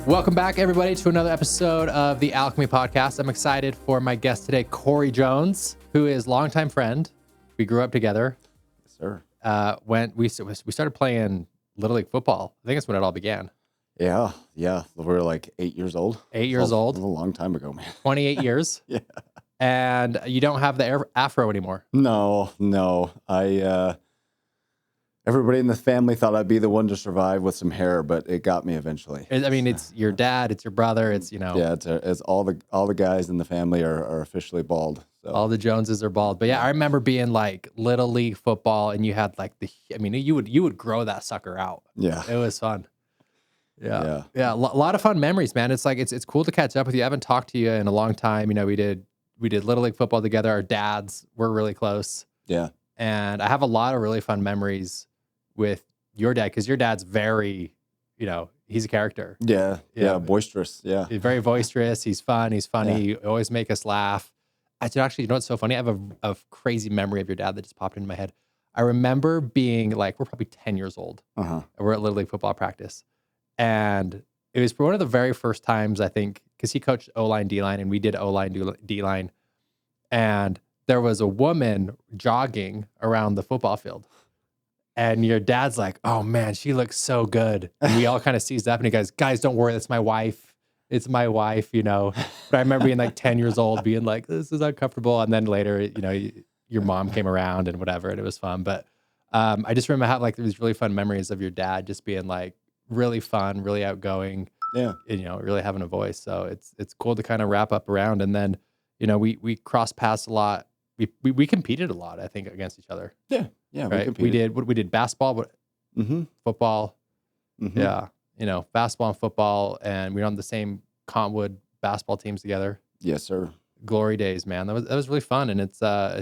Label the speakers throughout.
Speaker 1: Welcome back, everybody, to another episode of the Alchemy Podcast. I'm excited for my guest today, Corey Jones, who is a longtime friend. We grew up together.
Speaker 2: Yes, sir.
Speaker 1: We started playing Little League football. I think that's when it all began.
Speaker 2: Yeah. We were like 8 years old.
Speaker 1: 8 years old.
Speaker 2: A long time ago, man.
Speaker 1: 28 years.
Speaker 2: Yeah.
Speaker 1: And you don't have the afro anymore.
Speaker 2: No. Everybody in the family thought I'd be the one to survive with some hair, but it got me eventually.
Speaker 1: I mean, it's your dad, it's your brother, it's,
Speaker 2: Yeah, it's all the guys in the family are officially bald. So.
Speaker 1: All the Joneses are bald. But yeah, I remember being like Little League football, and you had like you would grow that sucker out.
Speaker 2: Yeah.
Speaker 1: It was fun. Yeah. A lot of fun memories, man. It's like, it's cool to catch up with you. I haven't talked to you in a long time. You know, we did Little League football together. Our dads were really close.
Speaker 2: Yeah.
Speaker 1: And I have a lot of really fun memories with your dad, because your dad's very, he's a character.
Speaker 2: Yeah. Boisterous. Yeah.
Speaker 1: He's very boisterous. He's fun. He's funny.
Speaker 2: Yeah.
Speaker 1: You always make us laugh. Actually, what's so funny? I have a crazy memory of your dad that just popped into my head. I remember being like, we're probably 10 years old.
Speaker 2: Uh-huh.
Speaker 1: And we're at Little League football practice. And it was one of the very first times, I think, because he coached O-line, D-line, and we did O-line, D-line. And there was a woman jogging around the football field. And your dad's like, oh man, she looks so good. And we all kind of seized up, and he goes, guys, don't worry, that's my wife. It's my wife, But I remember being like 10 years old, being like, this is uncomfortable. And then later, your mom came around and whatever, and it was fun. But I just remember having like these really fun memories of your dad just being like really fun, really outgoing.
Speaker 2: Yeah.
Speaker 1: And, really having a voice. So it's cool to kind of wrap up around. And then, we crossed paths a lot. We competed a lot, I think, against each other.
Speaker 2: Yeah.
Speaker 1: Right. We did basketball, football.
Speaker 2: Mm-hmm.
Speaker 1: Yeah. Basketball and football, and we were on the same Contwood basketball teams together.
Speaker 2: Yes, sir.
Speaker 1: Glory days, man. That was really fun, and it's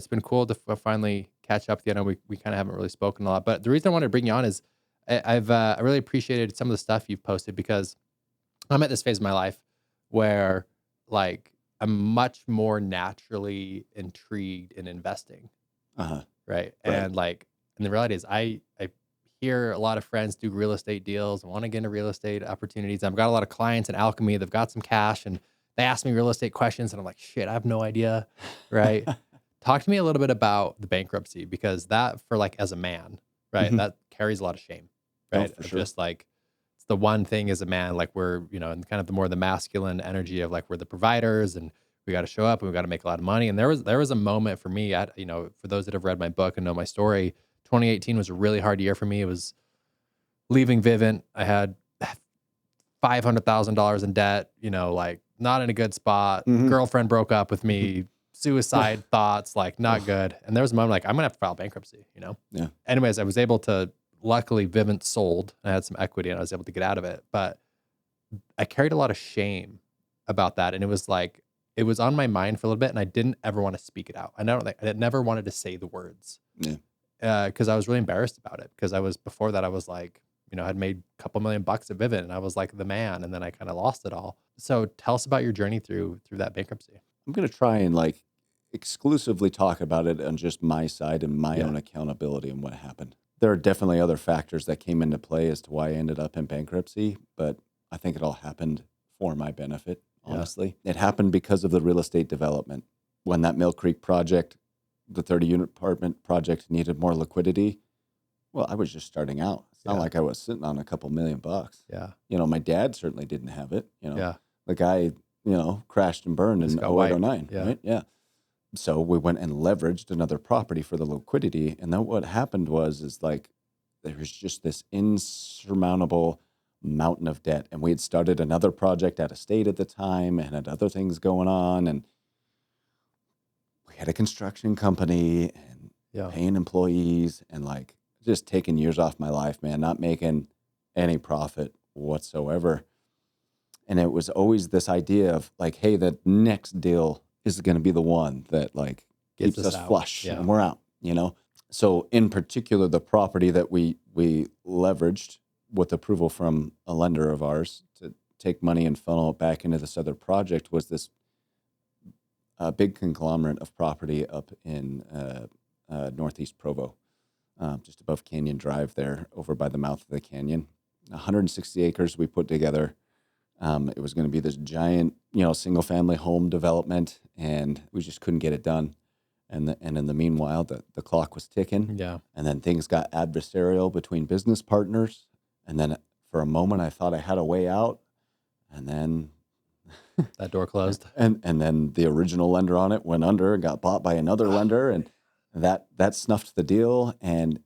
Speaker 1: been cool to finally catch up with you. I know we kind of haven't really spoken a lot, but the reason I wanted to bring you on is I really appreciated some of the stuff you've posted, because I'm at this phase of my life where like I'm much more naturally intrigued in investing.
Speaker 2: Uh-huh.
Speaker 1: Right. And the reality is I hear a lot of friends do real estate deals and want to get into real estate opportunities. I've got a lot of clients in Alchemy. They've got some cash and they ask me real estate questions, and I'm like, shit, I have no idea. Right. Talk to me a little bit about the bankruptcy, because that, for like, as a man, right,
Speaker 2: Mm-hmm.
Speaker 1: that carries a lot of shame, right?
Speaker 2: Oh, for sure.
Speaker 1: Just like, it's the one thing as a man, like we're, in kind of the more the masculine energy of like, we're the providers and we got to show up and we got to make a lot of money. And there was a moment for me for those that have read my book and know my story, 2018 was a really hard year for me. It was leaving Vivint. I had $500,000 in debt, like not in a good spot.
Speaker 2: Mm-hmm.
Speaker 1: Girlfriend broke up with me, suicide thoughts, like not good. And there was a moment like, I'm going to have to file bankruptcy,
Speaker 2: Yeah.
Speaker 1: Anyways, I was able to, luckily Vivint sold. I had some equity and I was able to get out of it. But I carried a lot of shame about that. And it was like, it was on my mind for a little bit, and I didn't ever want to speak it out. I never wanted to say the words.
Speaker 2: Yeah.
Speaker 1: Because I was really embarrassed about it. Because before that, I was like, I'd made a couple $1 million at Vivint, and I was like the man, and then I kind of lost it all. So tell us about your journey through that bankruptcy.
Speaker 2: I'm going to try and like exclusively talk about it on just my side and my own accountability and what happened. There are definitely other factors that came into play as to why I ended up in bankruptcy, but I think it all happened for my benefit. Honestly, it happened because of the real estate development. When that Millcreek project, the 30-unit apartment project, needed more liquidity, well, I was just starting out. It's not like I was sitting on a couple $1 million.
Speaker 1: Yeah.
Speaker 2: My dad certainly didn't have it.
Speaker 1: Yeah.
Speaker 2: The guy, crashed and burned in 08, 09,
Speaker 1: yeah.
Speaker 2: Right? Yeah. So we went and leveraged another property for the liquidity. And then what happened is like, there was just this insurmountable mountain of debt. And we had started another project out of state at the time and had other things going on. And we had a construction company and paying employees and like just taking years off my life, man, not making any profit whatsoever. And it was always this idea of like, hey, the next deal is going to be the one that like keeps us flush and we're out, So in particular, the property that we leveraged with approval from a lender of ours to take money and funnel it back into this other project, was this big conglomerate of property up in Northeast Provo, just above Canyon Drive there, over by the mouth of the canyon. 160 acres we put together. It was going to be this giant, single family home development, and we just couldn't get it done. And in the meanwhile, the clock was ticking.
Speaker 1: Yeah.
Speaker 2: And then things got adversarial between business partners. And then for a moment, I thought I had a way out. And then
Speaker 1: That door closed.
Speaker 2: and then the original lender on it went under and got bought by another lender, and that snuffed the deal. And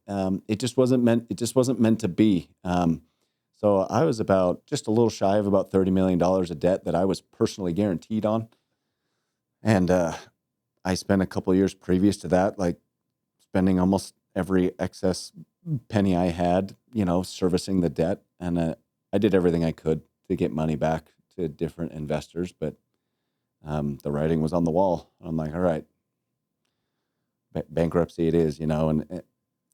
Speaker 2: it just wasn't meant to be. So I was about just a little shy of about $30 million of debt that I was personally guaranteed on. And I spent a couple of years previous to that, like spending almost every excess penny I had, servicing the debt. And I did everything I could to get money back to different investors, but the writing was on the wall. I'm like, all right, bankruptcy it is, and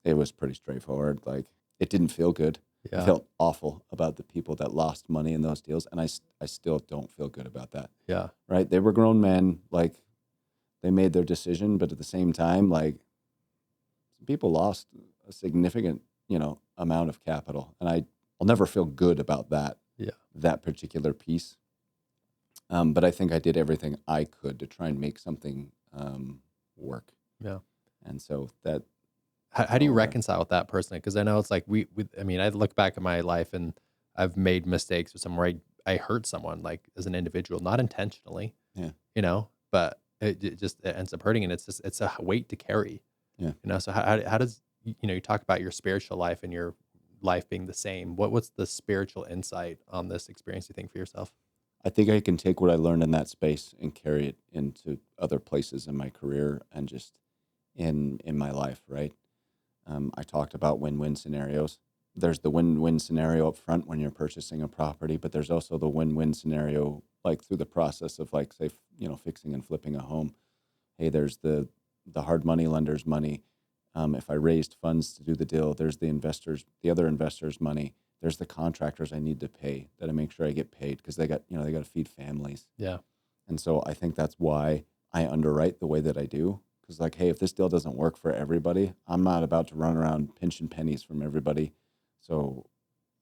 Speaker 2: it was pretty straightforward. Like, it didn't feel good.
Speaker 1: Yeah.
Speaker 2: I felt awful about the people that lost money in those deals, and I still don't feel good about that.
Speaker 1: Yeah.
Speaker 2: Right? They were grown men, like, they made their decision, but at the same time, like, people lost a significant, amount of capital, and I'll never feel good about that.
Speaker 1: Yeah.
Speaker 2: That particular piece. But I think I did everything I could to try and make something work.
Speaker 1: Yeah.
Speaker 2: And so that.
Speaker 1: How do you reconcile with that personally? Because I know it's like I look back at my life and I've made mistakes with somewhere I hurt someone, like, as an individual, not intentionally.
Speaker 2: Yeah.
Speaker 1: But it ends up hurting, and it's a weight to carry.
Speaker 2: Yeah.
Speaker 1: So how does you talk about your spiritual life and your life being the same? What's the spiritual insight on this experience, you think, for yourself?
Speaker 2: I think I can take what I learned in that space and carry it into other places in my career and just in my life, right? I talked about win-win scenarios. There's the win-win scenario up front when you're purchasing a property, but there's also the win-win scenario, like, through the process of, like, say, fixing and flipping a home. Hey, there's the hard money lender's money. If I raised funds to do the deal, there's the other investors' money. There's the contractors I need to pay, that I make sure I get paid, because they got to feed families.
Speaker 1: Yeah.
Speaker 2: And so I think that's why I underwrite the way that I do. Because, like, hey, if this deal doesn't work for everybody, I'm not about to run around pinching pennies from everybody. So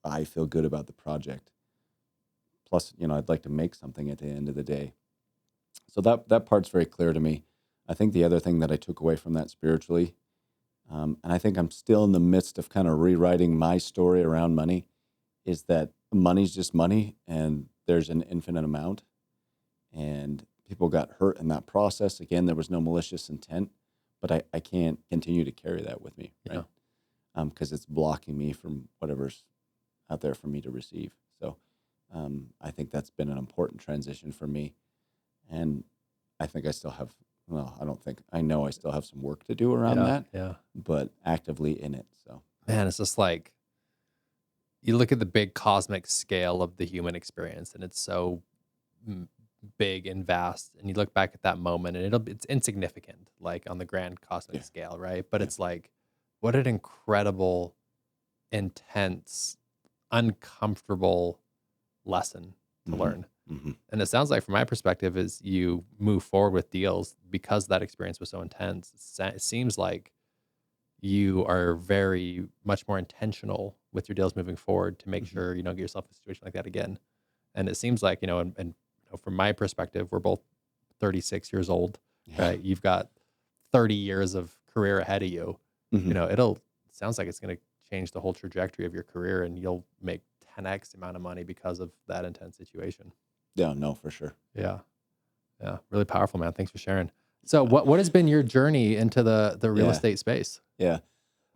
Speaker 2: I feel good about the project. Plus, I'd like to make something at the end of the day. So that part's very clear to me. I think the other thing that I took away from that spiritually, and I think I'm still in the midst of kind of rewriting my story around money, is that money's just money, and there's an infinite amount. And people got hurt in that process. Again, there was no malicious intent, but I can't continue to carry that with me, right? Because it's blocking me from whatever's out there for me to receive. So I think that's been an important transition for me. And I think I still have, I know I still have some work to do around that, but actively in it. So,
Speaker 1: man, it's just like, you look at the big cosmic scale of the human experience, and it's so big and vast, and you look back at that moment and it's insignificant, like, on the grand cosmic scale, right? But it's like, what an incredible, intense, uncomfortable lesson to learn.
Speaker 2: Mm-hmm.
Speaker 1: And it sounds like, from my perspective, is you move forward with deals because that experience was so intense. It seems like you are very much more intentional with your deals moving forward to make sure you don't get yourself in a situation like that again. And it seems like, and from my perspective, we're both 36 years old, right? You've got 30 years of career ahead of you. Sounds like it's going to change the whole trajectory of your career, and you'll make 10x the amount of money because of that intense situation.
Speaker 2: Yeah, no, for sure.
Speaker 1: Yeah. Really powerful, man. Thanks for sharing. So what has been your journey into the real estate space?
Speaker 2: Yeah.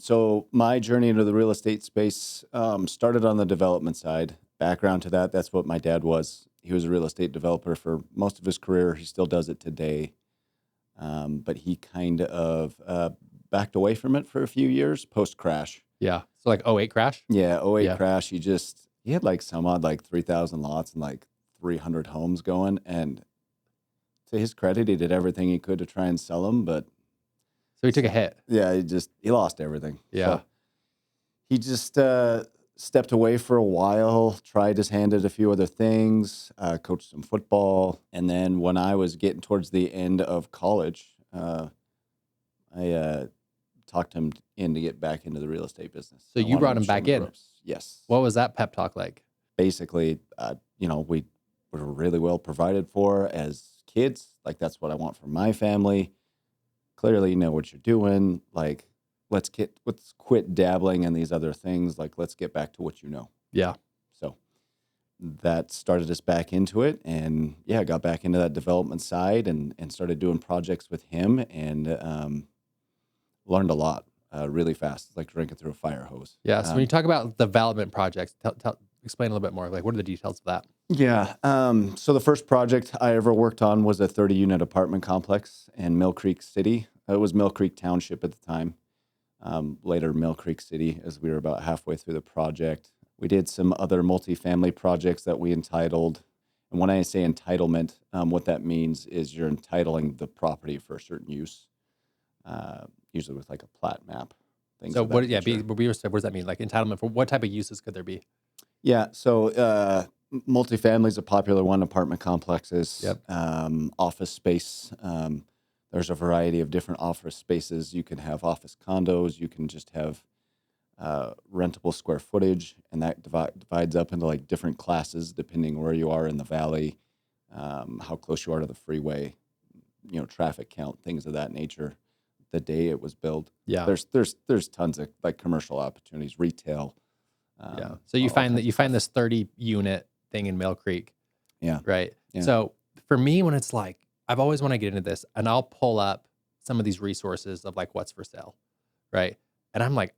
Speaker 2: So my journey into the real estate space started on the development side. Background to that, that's what my dad was. He was a real estate developer for most of his career. He still does it today. But he kind of backed away from it for a few years post-crash.
Speaker 1: Yeah. So like 08 crash?
Speaker 2: Yeah, 08 crash. He had like 3,000 lots and like 300 homes going. And to his credit, he did everything he could to try and sell them, but
Speaker 1: so he took a hit.
Speaker 2: Yeah, he lost everything.
Speaker 1: Yeah.
Speaker 2: So he just stepped away for a while, tried his hand at a few other things, coached some football. And then when I was getting towards the end of college, I talked him in to get back into the real estate business.
Speaker 1: So
Speaker 2: I
Speaker 1: you
Speaker 2: wanted
Speaker 1: brought
Speaker 2: to
Speaker 1: him
Speaker 2: show
Speaker 1: back
Speaker 2: the
Speaker 1: in.
Speaker 2: ropes. Yes.
Speaker 1: What was that pep talk like?
Speaker 2: Basically, we were really well provided for as kids. Like, that's what I want for my family. Clearly, you know what you're doing. Like, let's quit dabbling in these other things. Like, let's get back to what you know.
Speaker 1: Yeah.
Speaker 2: So that started us back into it. And yeah, I got back into that development side and started doing projects with him and learned a lot really fast. It's like drinking through a fire hose.
Speaker 1: Yeah. So when you talk about development projects, explain a little bit more. Like, what are the details of that?
Speaker 2: Yeah. So the first project I ever worked on was a 30-unit apartment complex in Millcreek City. It was Millcreek Township at the time. Later Millcreek City, as we were about halfway through the project. We did some other multifamily projects that we entitled. And when I say entitlement, what that means is you're entitling the property for a certain use, usually with like a plat map.
Speaker 1: So what? Yeah. What does that mean? Like entitlement for what type of uses could there be?
Speaker 2: Yeah. So multifamily is a popular one. Apartment complexes.
Speaker 1: Yep.
Speaker 2: Office space. There's a variety of different office spaces. You can have office condos. You can just have rentable square footage, and that divides up into like different classes depending where you are in the valley, how close you are to the freeway, traffic count, things of that nature. The day it was built.
Speaker 1: Yeah.
Speaker 2: There's tons of like commercial opportunities, retail.
Speaker 1: Yeah. So you find this 30-unit thing in Millcreek.
Speaker 2: Yeah.
Speaker 1: Right.
Speaker 2: Yeah.
Speaker 1: So for me, when it's like, I've always want to get into this and I'll pull up some of these resources of like what's for sale. Right. And I'm like,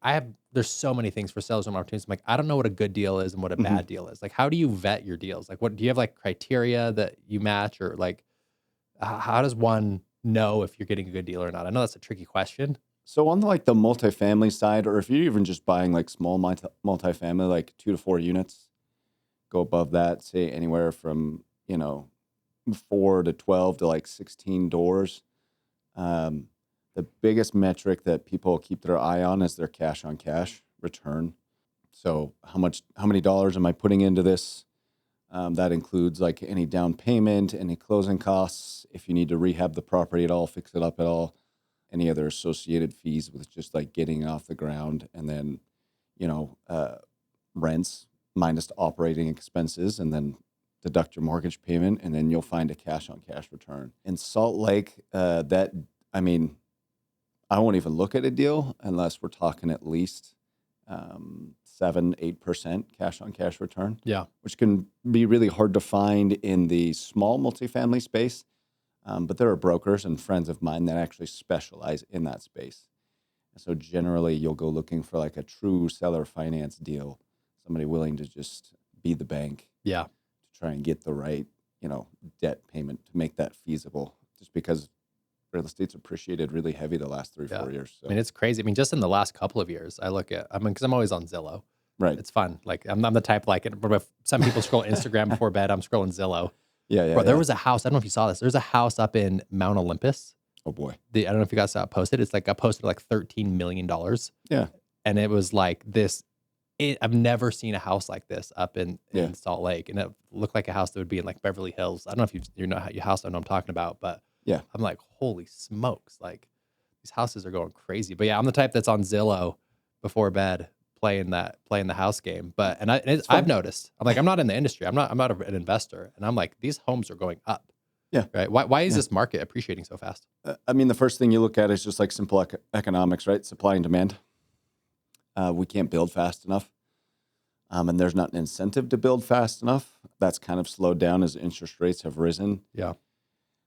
Speaker 1: there's so many things for sales and opportunities. I'm like, I don't know what a good deal is and what a bad deal is. Like, how do you vet your deals? Like, what do you have like criteria that you match, or like, how does one know if you're getting a good deal or not? I know that's a tricky question.
Speaker 2: So on like the multifamily side, or if you're even just buying like small multifamily, like 2 to 4 units, go above that, say anywhere from, 4 to 12 to like 16 doors. The biggest metric that people keep their eye on is their cash on cash return. So how many dollars am I putting into this? That includes like any down payment, any closing costs, if you need to rehab the property at all, fix it up at all, any other associated fees with just like getting it off the ground, and then, rents minus operating expenses, and then deduct your mortgage payment, and then you'll find a cash on cash return. In Salt Lake, I won't even look at a deal unless we're talking at least 7-8% cash on cash return.
Speaker 1: Yeah.
Speaker 2: Which can be really hard to find in the small multifamily space. But there are brokers and friends of mine that actually specialize in that space. And so generally you'll go looking for like a true seller finance deal, somebody willing to just be the bank.
Speaker 1: Yeah.
Speaker 2: To try and get the right, debt payment to make that feasible, just because real estate's appreciated really heavy the last 3-4 years. So.
Speaker 1: I mean, it's crazy. I mean, just in the last couple of years, because I'm always on Zillow.
Speaker 2: Right.
Speaker 1: It's fun. Like I'm the type, like if some people scroll Instagram before bed, I'm scrolling Zillow.
Speaker 2: Yeah.
Speaker 1: Bro, there was a house. I don't know if you saw this. There's a house up in Mount Olympus.
Speaker 2: Oh boy.
Speaker 1: I don't know if you guys saw it posted. It's like I posted like $13 million.
Speaker 2: Yeah.
Speaker 1: And it was like this. I've never seen a house like this up in Salt Lake, and it looked like a house that would be in like Beverly Hills. I don't know if you know your house. I know what I'm talking about, but
Speaker 2: yeah,
Speaker 1: I'm like, holy smokes! Like these houses are going crazy. But yeah, I'm the type that's on Zillow before bed playing the house game. But I've noticed. I'm like, I'm not in the industry. I'm not an investor, and I'm like, these homes are going up.
Speaker 2: Yeah.
Speaker 1: Right. Why is this market appreciating so fast?
Speaker 2: The first thing you look at is just like simple economics, right? Supply and demand. We can't build fast enough. And there's not an incentive to build fast enough. That's kind of slowed down as interest rates have risen.
Speaker 1: Yeah.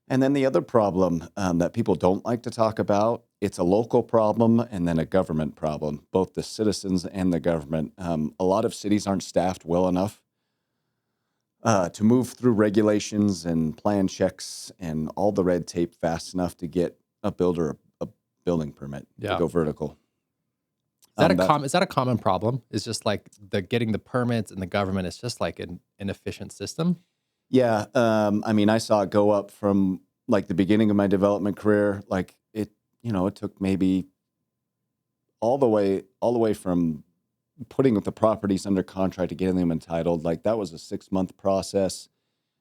Speaker 2: And then the other problem that people don't like to talk about, it's a local problem and then a government problem, both the citizens and the government. A lot of cities aren't staffed well enough to move through regulations and plan checks and all the red tape fast enough to get a builder a building permit to go vertical.
Speaker 1: Is that a common problem? Is just like getting the permits and the government is just like an inefficient system?
Speaker 2: Yeah. I saw it go up from like the beginning of my development career. Like it took maybe all the way from putting the properties under contract to getting them entitled, like that was a 6-month process.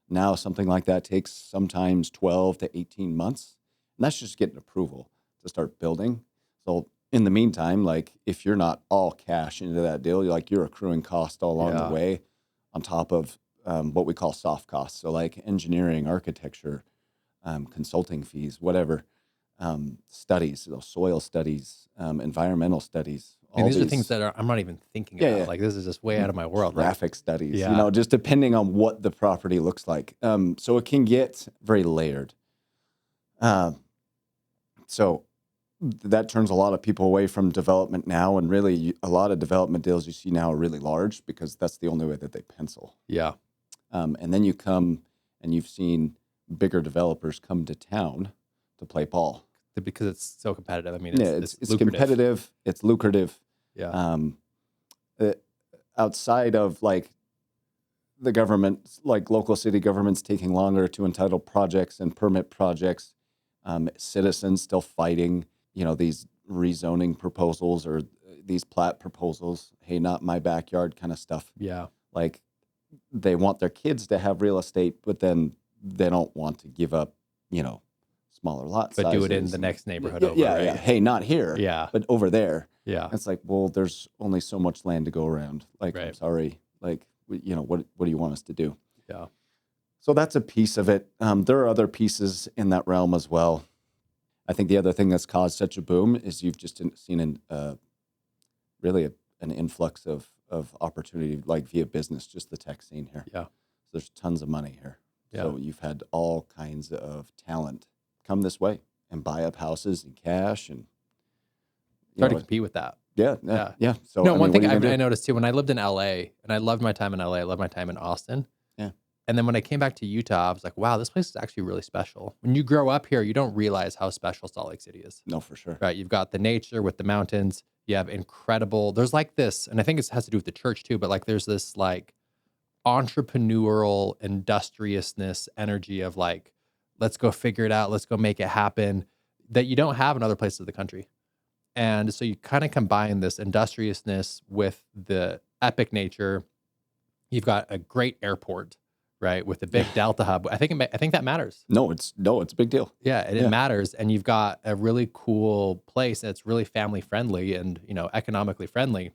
Speaker 2: Now something like that takes sometimes 12 to 18 months. And that's just getting approval to start building. So in the meantime, like if you're not all cash into that deal, you're accruing cost all along the way on top of what we call soft costs. So like engineering, architecture, consulting fees, whatever, studies, soil studies, environmental studies.
Speaker 1: And these are things that I'm not even thinking about. Like this is just way out of my world.
Speaker 2: Graphic studies, just depending on what the property looks like. So it can get very layered. So that turns a lot of people away from development now. And really a lot of development deals you see now are really large because that's the only way that they pencil.
Speaker 1: Yeah.
Speaker 2: And then you come and you've seen bigger developers come to town to play ball.
Speaker 1: Because it's so competitive. I mean,
Speaker 2: it's competitive. It's lucrative.
Speaker 1: Yeah.
Speaker 2: Outside of like the government, like local city governments taking longer to entitle projects and permit projects, citizens still fighting, these rezoning proposals or these plat proposals. Hey, not my backyard kind of stuff.
Speaker 1: Yeah.
Speaker 2: Like they want their kids to have real estate, but then they don't want to give up, smaller lot sizes.
Speaker 1: But do it in the next neighborhood over,
Speaker 2: right?
Speaker 1: Yeah.
Speaker 2: Hey, not here.
Speaker 1: Yeah.
Speaker 2: But over there.
Speaker 1: Yeah.
Speaker 2: It's like, well, there's only so much land to go around. Like,
Speaker 1: right.
Speaker 2: I'm sorry. Like, what do you want us to do?
Speaker 1: Yeah.
Speaker 2: So that's a piece of it. There are other pieces in that realm as well. I think the other thing that's caused such a boom is you've just seen really an influx of opportunity, like via business, just the tech scene here.
Speaker 1: Yeah.
Speaker 2: So there's tons of money here.
Speaker 1: Yeah.
Speaker 2: So you've had all kinds of talent come this way and buy up houses and cash and
Speaker 1: try to compete with that.
Speaker 2: Yeah. So
Speaker 1: one thing I noticed too, when I lived in LA, and I loved my time in LA, I loved my time in Austin.
Speaker 2: Yeah.
Speaker 1: And then when I came back to Utah, I was like, wow, this place is actually really special. When you grow up here, you don't realize how special Salt Lake City is.
Speaker 2: No, for sure.
Speaker 1: Right. You've got the nature with the mountains. You have there's like this, and I think it has to do with the church too, but like there's this like entrepreneurial industriousness energy of like, let's go figure it out. Let's go make it happen that you don't have in other places of the country. And so you kind of combine this industriousness with the epic nature. You've got a great airport, right? With a big Delta hub. I think that matters.
Speaker 2: No, it's a big deal.
Speaker 1: Yeah, it matters. And you've got a really cool place that's really family friendly and, economically friendly.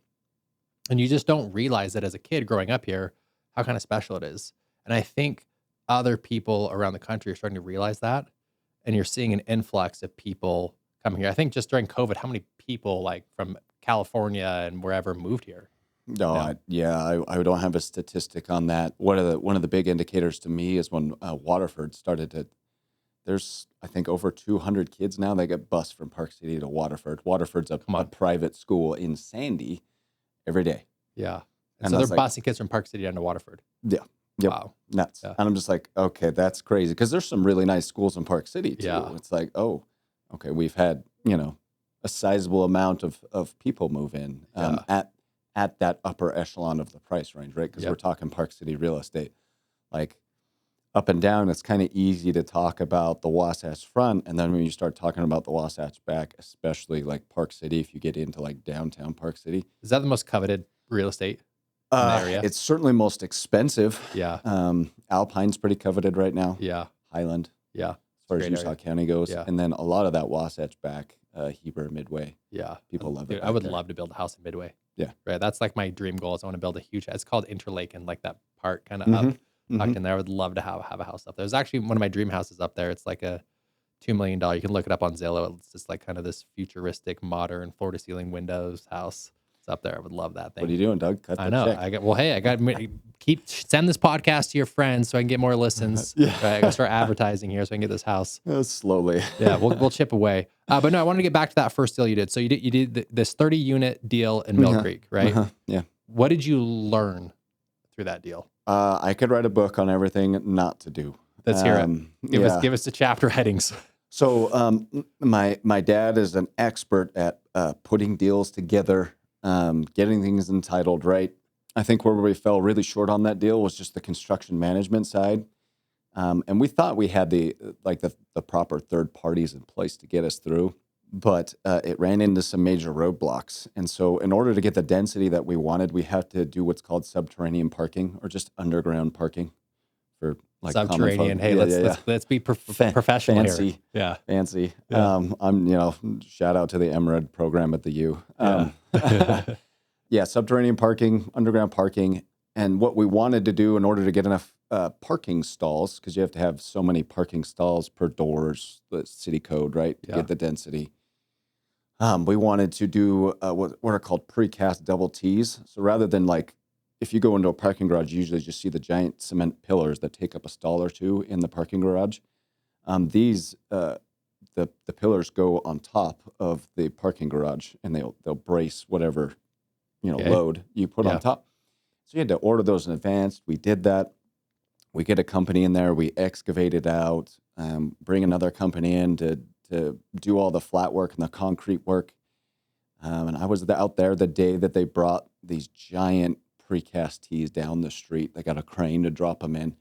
Speaker 1: And you just don't realize that as a kid growing up here, how kind of special it is. And I think other people around the country are starting to realize that. And you're seeing an influx of people coming here. I think just during COVID, how many people like from California and wherever moved here?
Speaker 2: No, I don't have a statistic on that. One of the big indicators to me is when Waterford started to. There's I think over 200 kids now that get bused from Park City to Waterford. Waterford's a private school in Sandy every day.
Speaker 1: Yeah, and so they're busing kids from Park City down to Waterford.
Speaker 2: Yeah. Yep.
Speaker 1: Wow.
Speaker 2: Nuts. Yeah. And I'm just like, okay, that's crazy. Because there's some really nice schools in Park City too. Yeah. It's like, oh, okay, we've had, a sizable amount of people move in at that upper echelon of the price range, right? Because we're talking Park City real estate. Like up and down, it's kind of easy to talk about the Wasatch Front. And then when you start talking about the Wasatch back, especially like Park City, if you get into like downtown Park City.
Speaker 1: Is that the most coveted real estate in the area?
Speaker 2: It's certainly most expensive.
Speaker 1: Yeah.
Speaker 2: Alpine's pretty coveted right now.
Speaker 1: Yeah.
Speaker 2: Highland.
Speaker 1: Yeah.
Speaker 2: As far as Utah County goes.
Speaker 1: Yeah.
Speaker 2: And then a lot of that Wasatch back, Heber, Midway.
Speaker 1: Yeah.
Speaker 2: People love it.
Speaker 1: I would love to build a house in Midway.
Speaker 2: Yeah.
Speaker 1: Right. That's like my dream goal is I want to build a huge, it's called Interlake and like that part kind of up tucked in there. I would love to have a house up there. There's actually one of my dream houses up there. It's like a $2 million. You can look it up on Zillow. It's just like kind of this futuristic, modern floor to ceiling windows house. It's up there. I would love that thing.
Speaker 2: What are you doing, Doug? Cut
Speaker 1: I know. Check. I got send this podcast to your friends so I can get more listens.
Speaker 2: Yeah.
Speaker 1: Right? I got to start advertising here so I can get this house.
Speaker 2: Slowly.
Speaker 1: Yeah, we'll chip away. But no, I wanted to get back to that first deal you did. So you did this 30 unit deal in Millcreek, right?
Speaker 2: Yeah.
Speaker 1: What did you learn through that deal?
Speaker 2: I could write a book on everything not to do.
Speaker 1: Let's hear it. Give us the chapter headings.
Speaker 2: So my dad is an expert at putting deals together, getting things entitled right. I think where we fell really short on that deal was just the construction management side. And we thought we had the proper third parties in place to get us through. but it ran into some major roadblocks. And so in order to get the density that we wanted, we had to do what's called subterranean parking, or just underground parking for like common
Speaker 1: Subterranean.
Speaker 2: folk.
Speaker 1: Hey, let's be professional
Speaker 2: fancy,
Speaker 1: here. Yeah.
Speaker 2: fancy.
Speaker 1: Yeah.
Speaker 2: I'm, shout out to the Emerald program at the U. Yeah, subterranean parking, underground parking. And what we wanted to do in order to get enough parking stalls, because you have to have so many parking stalls per doors, the city code, right, to get the density. We wanted to do what are called precast double T's. So rather than like, if you go into a parking garage, you usually just see the giant cement pillars that take up a stall or two in the parking garage. These the pillars go on top of the parking garage, and they'll brace whatever load you put on top. So you had to order those in advance. We did that. We get a company in there. We excavate it out. Bring another company in to do all the flat work and the concrete work. And I was out there the day that they brought these giant precast tees down the street. They got a crane to drop them in.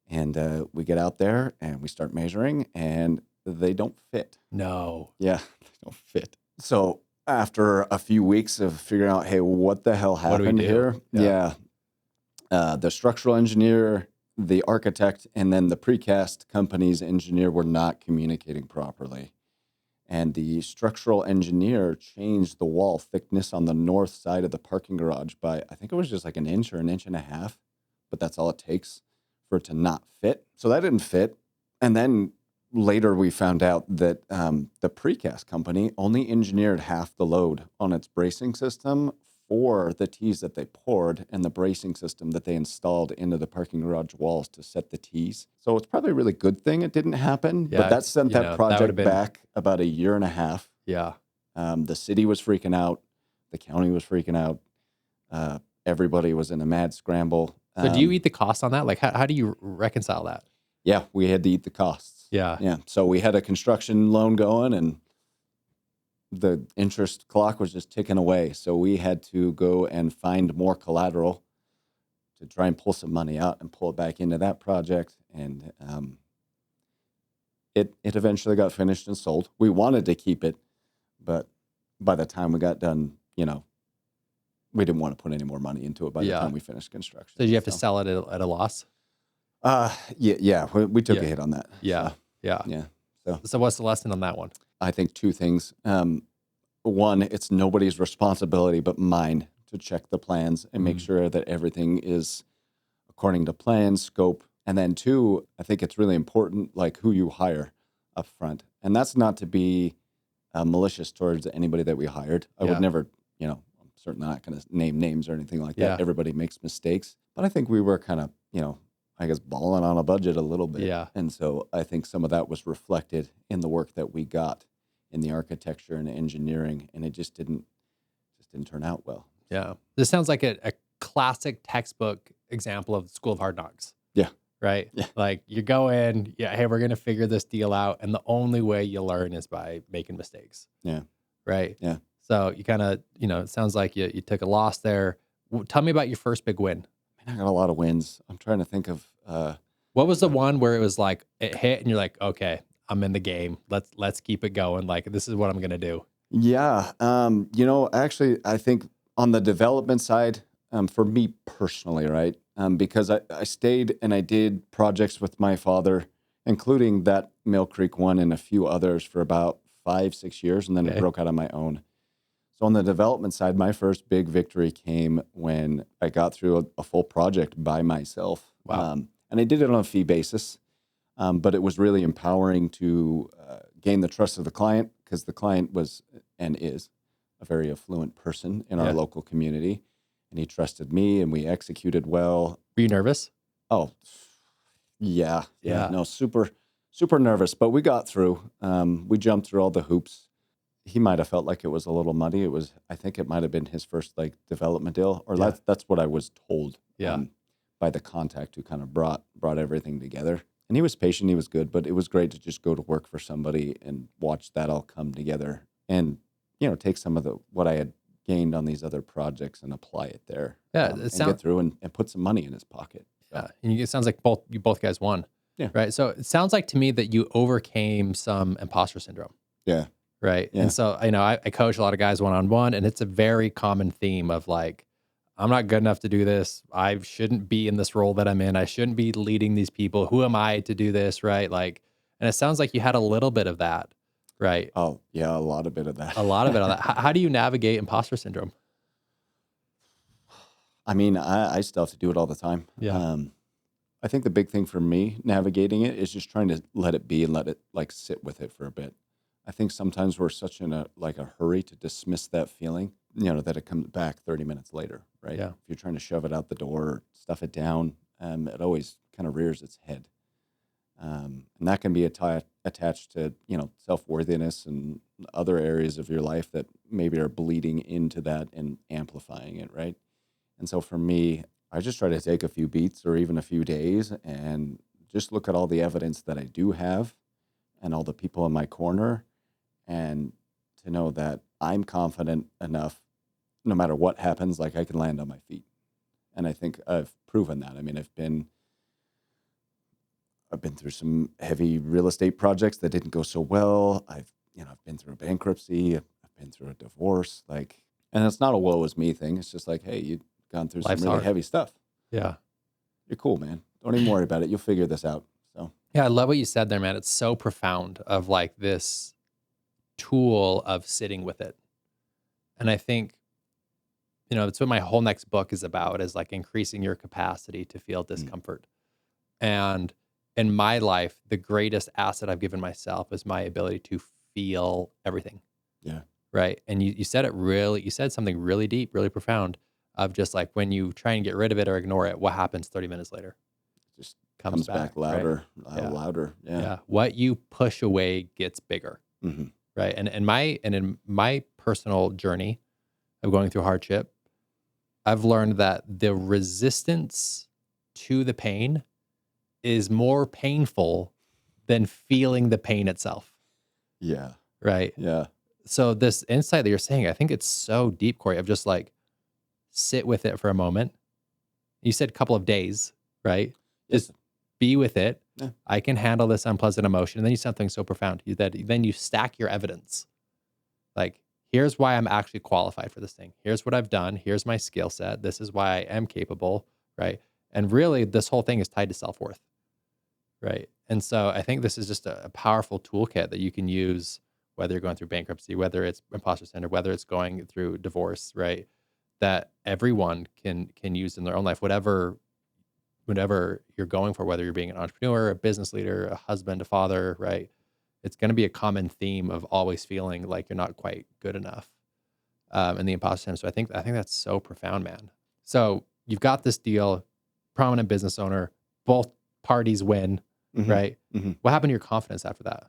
Speaker 2: And we get out there and we start measuring, and they don't fit.
Speaker 1: No.
Speaker 2: Yeah, they don't fit. So after a few weeks of figuring out, hey, what the hell happened here? The structural engineer, the architect, and then the precast company's engineer were not communicating properly. And the structural engineer changed the wall thickness on the north side of the parking garage by, I think it was just like an inch or an inch and a half, but that's all it takes for it to not fit. So that didn't fit. And then later we found out that the precast company only engineered half the load on its bracing system for the tees that they poured and the bracing system that they installed into the parking garage walls to set the tees. So it's probably a really good thing it didn't happen, but that sent that project back about a year and a half.
Speaker 1: Yeah.
Speaker 2: The city was freaking out. The county was freaking out. Everybody was in a mad scramble.
Speaker 1: So do you eat the cost on that? Like, how do you reconcile that?
Speaker 2: Yeah, we had to eat the costs.
Speaker 1: Yeah.
Speaker 2: Yeah. So we had a construction loan going, and the interest clock was just ticking away. So we had to go and find more collateral to try and pull some money out and pull it back into that project. And it eventually got finished and sold. We wanted to keep it, but by the time we got done, we didn't want to put any more money into it by the time we finished construction.
Speaker 1: So did you have to sell it at a loss?
Speaker 2: Yeah. We took a hit on that.
Speaker 1: Yeah. So what's the lesson on that one?
Speaker 2: I think two things. One, it's nobody's responsibility but mine to check the plans and make sure that everything is according to plan, scope. And then two, I think it's really important, like who you hire up front. And that's not to be malicious towards anybody that we hired. I would never, I'm certainly not going to name names or anything like that. Everybody makes mistakes. But I think we were kind of, I guess, balling on a budget a little bit.
Speaker 1: Yeah.
Speaker 2: And so I think some of that was reflected in the work that we got in the architecture and engineering, and it just didn't turn out well.
Speaker 1: Yeah. This sounds like a classic textbook example of the School of Hard Knocks.
Speaker 2: Yeah.
Speaker 1: Right?
Speaker 2: Yeah.
Speaker 1: Like you go in, hey, we're going to figure this deal out, and the only way you learn is by making mistakes.
Speaker 2: Yeah.
Speaker 1: Right?
Speaker 2: Yeah.
Speaker 1: So you kind of, it sounds like you took a loss there. Tell me about your first big win.
Speaker 2: I got a lot of wins. I'm trying to think of
Speaker 1: what was the one where it was like it hit and you're like, okay, I'm in the game. Let's keep it going. Like this is what I'm gonna do.
Speaker 2: Yeah. Actually, I think on the development side, for me personally, right? Because I stayed and I did projects with my father, including that Millcreek one and a few others for about 5-6 years, and then I broke out on my own. So on the development side, my first big victory came when I got through a full project by myself.
Speaker 1: Wow.
Speaker 2: And I did it on a fee basis, but it was really empowering to gain the trust of the client, because the client was and is a very affluent person in our local community. And he trusted me, and we executed well.
Speaker 1: Were you nervous?
Speaker 2: Oh, yeah. No, super, super nervous, but we got through. We jumped through all the hoops. He might have felt like it was a little muddy. I think it might have been his first development deal, or that's what I was told by the contact who kind of brought everything together. And he was patient, he was good, but it was great to just go to work for somebody and watch that all come together and, take some of what I had gained on these other projects and apply it there.
Speaker 1: Yeah.
Speaker 2: And get through and put some money in his pocket. So.
Speaker 1: Yeah. And it sounds like you both guys won.
Speaker 2: Yeah.
Speaker 1: Right. So it sounds like to me that you overcame some imposter syndrome.
Speaker 2: Yeah.
Speaker 1: right?
Speaker 2: Yeah.
Speaker 1: And so, I coach a lot of guys one-on-one, and it's a very common theme of like, I'm not good enough to do this. I shouldn't be in this role that I'm in. I shouldn't be leading these people. Who am I to do this, right? Like, and it sounds like you had a little bit of that, right?
Speaker 2: Oh, yeah, a lot of bit of
Speaker 1: A lot of it on
Speaker 2: that.
Speaker 1: that. How do you navigate imposter syndrome?
Speaker 2: I mean, I still have to do it all the time.
Speaker 1: Yeah.
Speaker 2: I think the big thing for me navigating it is just trying to let it be and let it like sit with it for a bit. I think sometimes we're such in a hurry to dismiss that feeling, that it comes back 30 minutes later, right?
Speaker 1: Yeah.
Speaker 2: If you're trying to shove it out the door, or stuff it down, it always kind of rears its head. And that can be attached to, self-worthiness and other areas of your life that maybe are bleeding into that and amplifying it, right? And so for me, I just try to take a few beats or even a few days and just look at all the evidence that I do have and all the people in my corner, and to know that I'm confident enough, no matter what happens, like I can land on my feet. And I think I've proven that. I mean, I've been through some heavy real estate projects that didn't go so well. I've been through a bankruptcy. I've been through a divorce. Like, and it's not a woe is me thing. It's just like, hey, you've gone through
Speaker 1: Life's
Speaker 2: some really
Speaker 1: hard.
Speaker 2: heavy stuff.
Speaker 1: Yeah.
Speaker 2: You're cool, man. Don't even worry about it. You'll figure this out. So
Speaker 1: Yeah. I love what you said there, man. It's so profound of like this tool of sitting with it. And I think, that's what my whole next book is about, is like increasing your capacity to feel discomfort. And in my life, the greatest asset I've given myself is my ability to feel everything.
Speaker 2: yeah,
Speaker 1: Right. And you said you said something really deep, really profound, of just like when you try and get rid of it or ignore it, what happens 30 minutes later?
Speaker 2: it just
Speaker 1: Comes
Speaker 2: comes back
Speaker 1: back, right?
Speaker 2: louder,
Speaker 1: Yeah.
Speaker 2: louder. Yeah.
Speaker 1: Yeah. What you push away gets bigger.
Speaker 2: hmm
Speaker 1: Right. And in my personal journey of going through hardship, I've learned that the resistance to the pain is more painful than feeling the pain itself.
Speaker 2: Yeah.
Speaker 1: Right.
Speaker 2: Yeah.
Speaker 1: So this insight that you're saying, I think it's so deep, Corey, of just like sit with it for a moment. You said a couple of days, right?
Speaker 2: Yes.
Speaker 1: Just be with it.
Speaker 2: Yeah.
Speaker 1: I can handle this unpleasant emotion. And then you something so profound that then you stack your evidence. Like, here's why I'm actually qualified for this thing. Here's what I've done. Here's my skill set. This is why I am capable, right? And really, this whole thing is tied to self-worth, right? And so I think this is just a powerful toolkit that you can use, whether you're going through bankruptcy, whether it's imposter syndrome, whether it's going through divorce, right? That everyone can use in their own life, whatever you're going for, whether you're being an entrepreneur, a business leader, a husband, a father, right? It's going to be a common theme of always feeling like you're not quite good enough, in the imposter syndrome. So I think that's so profound, man. So you've got this deal, prominent business owner, both parties win,
Speaker 2: hmm
Speaker 1: right?
Speaker 2: hmm
Speaker 1: What happened to your confidence after that?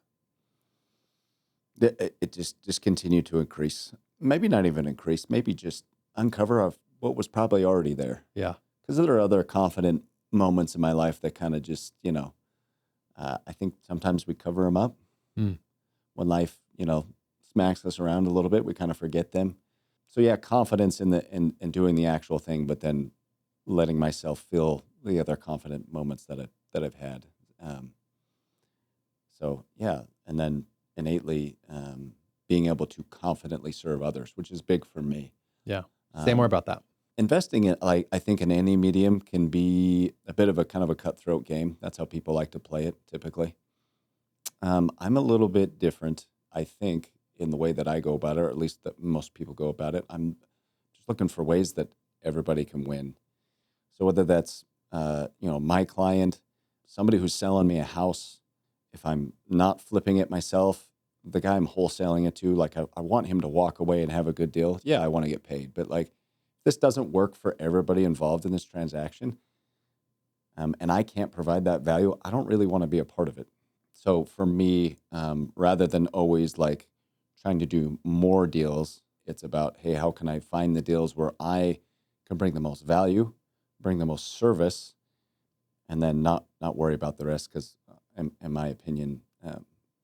Speaker 2: It just continued to increase. Maybe not even increase. Maybe just uncover of what was probably already there.
Speaker 1: Yeah,
Speaker 2: Because there are other confident moments in my life that kind of just, I think sometimes we cover them up.
Speaker 1: Mm.
Speaker 2: When life, smacks us around a little bit, we kind of forget them. So yeah, confidence in doing the actual thing, but then letting myself feel the other confident moments that I've had. So yeah, and then innately being able to confidently serve others, which is big for me.
Speaker 1: Yeah. Say more about that.
Speaker 2: Investing in, I think in any medium can be a bit of a kind of a cutthroat game. That's how people like to play it typically. I'm a little bit different, I think, in the way that I go about it, or at least that most people go about it. I'm just looking for ways that everybody can win. So whether that's, my client, somebody who's selling me a house, if I'm not flipping it myself, the guy I'm wholesaling it to, like I want him to walk away and have a good deal. Yeah, I want to get paid, but like this doesn't work for everybody involved in this transaction, and I can't provide that value, I don't really want to be a part of it. So for me, rather than always like trying to do more deals, it's about, hey, how can I find the deals where I can bring the most value, bring the most service, and then not worry about the rest? Because in my opinion,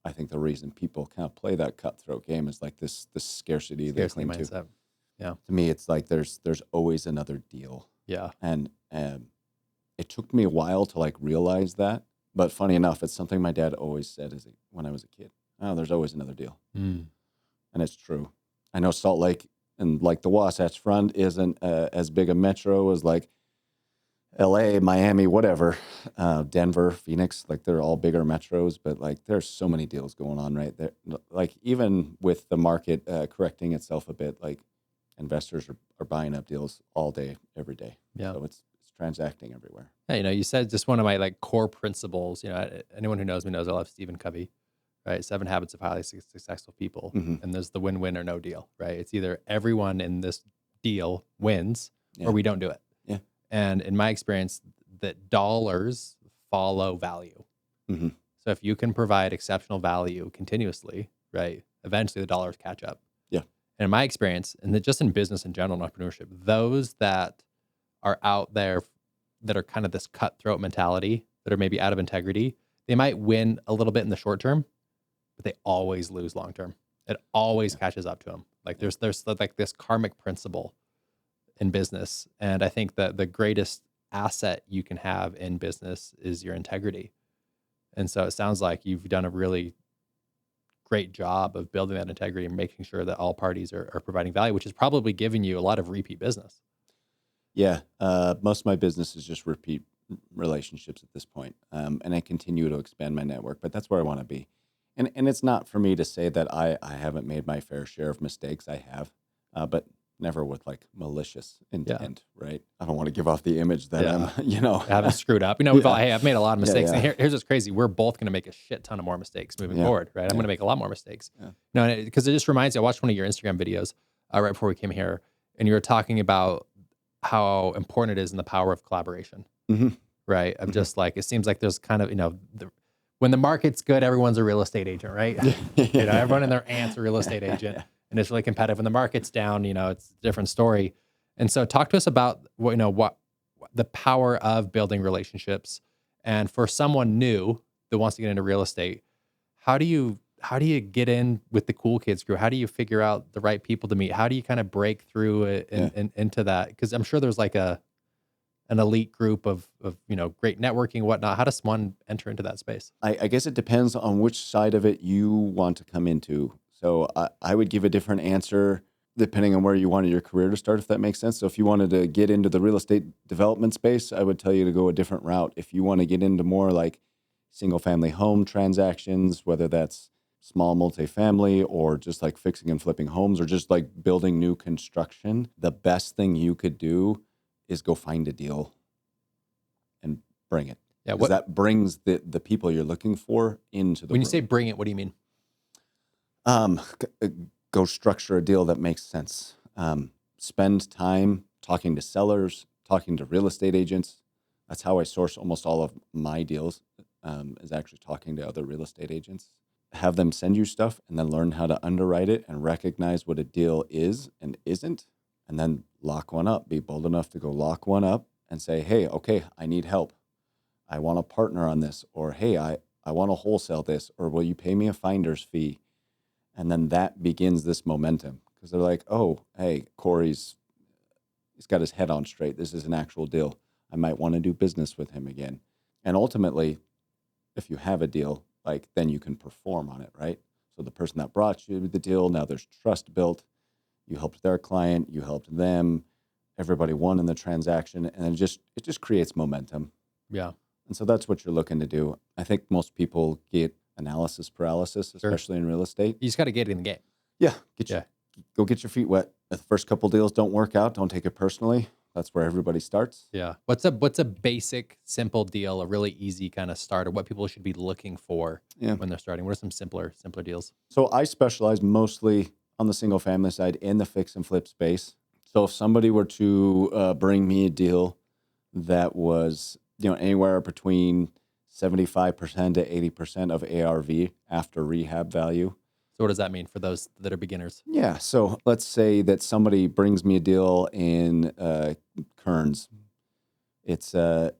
Speaker 2: I think the reason people kind of play that cutthroat game is like this scarcity they
Speaker 1: Scarcity
Speaker 2: cling to.
Speaker 1: mindset. Yeah.
Speaker 2: To me, it's like there's always another deal.
Speaker 1: Yeah.
Speaker 2: And it took me a while to like realize that. But funny enough, it's something my dad always said when I was a kid. Oh, there's always another deal.
Speaker 1: Mm.
Speaker 2: And it's true. I know Salt Lake and like the Wasatch Front isn't as big a metro as like LA, Miami, whatever, Denver, Phoenix, like they're all bigger metros, but like there's so many deals going on right there. Like even with the market correcting itself a bit, like investors are buying up deals all day, every day.
Speaker 1: Yeah.
Speaker 2: So it's transacting everywhere.
Speaker 1: Yeah, you said just one of my like core principles, anyone who knows me knows I love Stephen Covey, right? 7 Habits of Highly Successful People.
Speaker 2: Mm-hmm.
Speaker 1: And there's the win-win or no deal, right? It's either everyone in this deal wins
Speaker 2: Yeah.
Speaker 1: or we don't do it.
Speaker 2: Yeah.
Speaker 1: And in my experience, that dollars follow value.
Speaker 2: Mm-hmm.
Speaker 1: So if you can provide exceptional value continuously, right, eventually the dollars catch up.
Speaker 2: Yeah.
Speaker 1: And in my experience, and just in business in general and entrepreneurship, those that are out there that are kind of this cutthroat mentality, that are maybe out of integrity, they might win a little bit in the short term, but they always lose long term. It always catches up to them. Like there's like this karmic principle in business. And I think that the greatest asset you can have in business is your integrity. And so it sounds like you've done a really great job of building that integrity and making sure that all parties are providing value, which is probably giving you a lot of repeat business.
Speaker 2: Yeah. Most of my business is just repeat relationships at this point. And I continue to expand my network, but that's where I want to be. And it's not for me to say that I haven't made my fair share of mistakes. I have, but never with like malicious intent, right? I don't want to give off the image that I'm,
Speaker 1: I haven't screwed up. We've all, hey, I've made a lot of mistakes.
Speaker 2: Yeah.
Speaker 1: And here's what's crazy. We're both going to make a shit ton of more mistakes moving forward, right? I'm going to make a lot more mistakes. Yeah. Because it just reminds me, I watched one of your Instagram videos right before we came here, and you were talking about how important it is in the power of collaboration, right? Of just like, it seems like there's kind of, when the market's good, everyone's a real estate agent, right? Everyone and their aunt's a real estate agent. And it's really competitive. When the market's down, it's a different story. And so talk to us about what the power of building relationships. And for someone new that wants to get into real estate, how do you get in with the cool kids crew? How do you figure out the right people to meet? How do you kind of break through it and into that? Because I'm sure there's like an elite group of great networking and whatnot. How does one enter into that space?
Speaker 2: I guess it depends on which side of it you want to come into. So I would give a different answer depending on where you wanted your career to start, if that makes sense. So if you wanted to get into the real estate development space, I would tell you to go a different route. If you want to get into more like single family home transactions, whether that's small multifamily or just like fixing and flipping homes or just like building new construction, the best thing you could do is go find a deal and bring it. Yeah, because that brings the people you're looking for into the
Speaker 1: When
Speaker 2: room.
Speaker 1: You say bring it, what do you mean?
Speaker 2: Go structure a deal that makes sense. Spend time talking to sellers, talking to real estate agents. That's how I source almost all of my deals, is actually talking to other real estate agents. Have them send you stuff and then learn how to underwrite it and recognize what a deal is and isn't, and then lock one up. Be bold enough to go lock one up and say, hey, okay, I need help. I want to partner on this, or hey, I want to wholesale this, or will you pay me a finder's fee? And then that begins this momentum because they're like, oh, hey, he's got his head on straight. This is an actual deal. I might want to do business with him again. And ultimately, if you have a deal, like then you can perform on it, right? So the person that brought you the deal, now there's trust built. You helped their client, you helped them. Everybody won in the transaction, and it just creates momentum.
Speaker 1: Yeah.
Speaker 2: And so that's what you're looking to do. I think most people get analysis paralysis, especially in real estate.
Speaker 1: You just got to get in the game.
Speaker 2: Yeah. Go get your feet wet. If the first couple deals don't work out, don't take it personally. That's where everybody starts.
Speaker 1: Yeah. What's a basic, simple deal, a really easy kind of start, or what people should be looking for when they're starting? What are some simpler deals?
Speaker 2: So I specialize mostly on the single family side in the fix and flip space. So if somebody were to bring me a deal that was anywhere between 75% to 80% of ARV after rehab value.
Speaker 1: So what does that mean for those that are beginners?
Speaker 2: Yeah. So let's say that somebody brings me a deal in Kearns. It's an